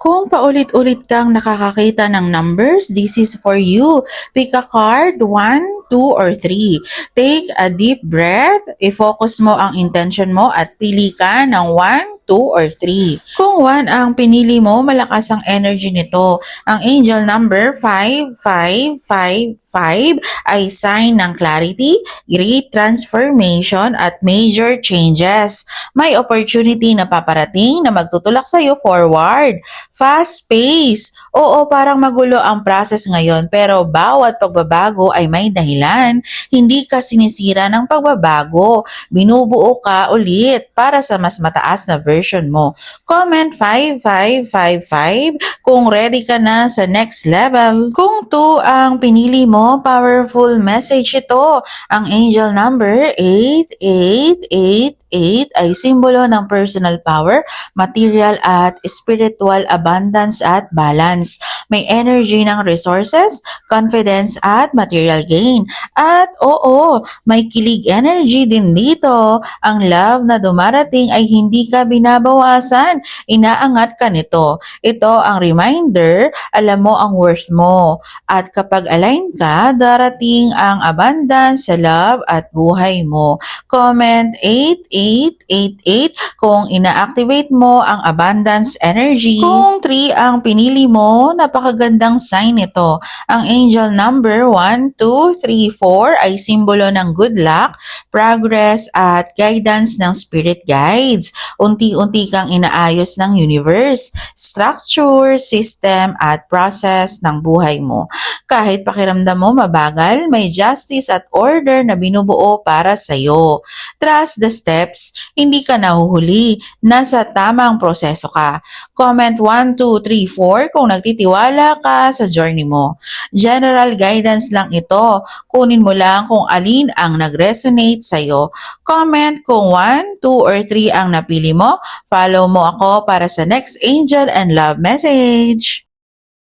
Kung paulit-ulit kang nakakakita ng numbers, this is for you. Pick a card, 1, 2, or 3. Take a deep breath, i-focus mo ang intention mo at pili ka ng 1, 2, or 3. Kung 1 ang pinili mo, malakas ang energy nito. Ang angel number 5555 ay sign ng clarity, great transformation at major changes. May opportunity na paparating na magtutulak sa iyo forward. Fast pace. Oo, parang magulo ang process ngayon pero bawat pagbabago ay may dahilan. Hindi ka sinisira ng pagbabago. Binubuo ka ulit para sa mas mataas na version mo. Comment 5555 kung ready ka na sa next level. Kung 2 ang pinili mo, powerful message ito. Ang angel number 8888 ay simbolo ng personal power, material at spiritual abundance at balance. May energy ng resources, confidence at material gain. At oo, may kilig energy din dito. Ang love na dumarating ay hindi ka binabawasan. Inaangat ka nito. Ito ang reminder, alam mo ang worth mo. At kapag align ka, darating ang abundance sa love at buhay mo. Comment 8888 kung ina-activate mo ang abundance energy. Kung 3 ang pinili mo, napakagandang sign ito. Ang angel number 1, 2, 3, 4 ay simbolo ng good luck, progress at guidance ng spirit guides. Unti-unti kang inaayos ng universe, structure, system at process ng buhay mo. Kahit pakiramdam mo mabagal, may justice at order na binubuo para sa iyo. Trust the steps, hindi ka nahuhuli, nasa tamang proseso ka. Comment 1, 2, 3, 4 kung nagtitiwala ka sa journey mo. General guidance lang ito, kunin mo lang kung alin ang nag-resonate sa iyo. Comment kung 1, 2, or 3 ang napili mo. Follow mo ako para sa next angel and love message.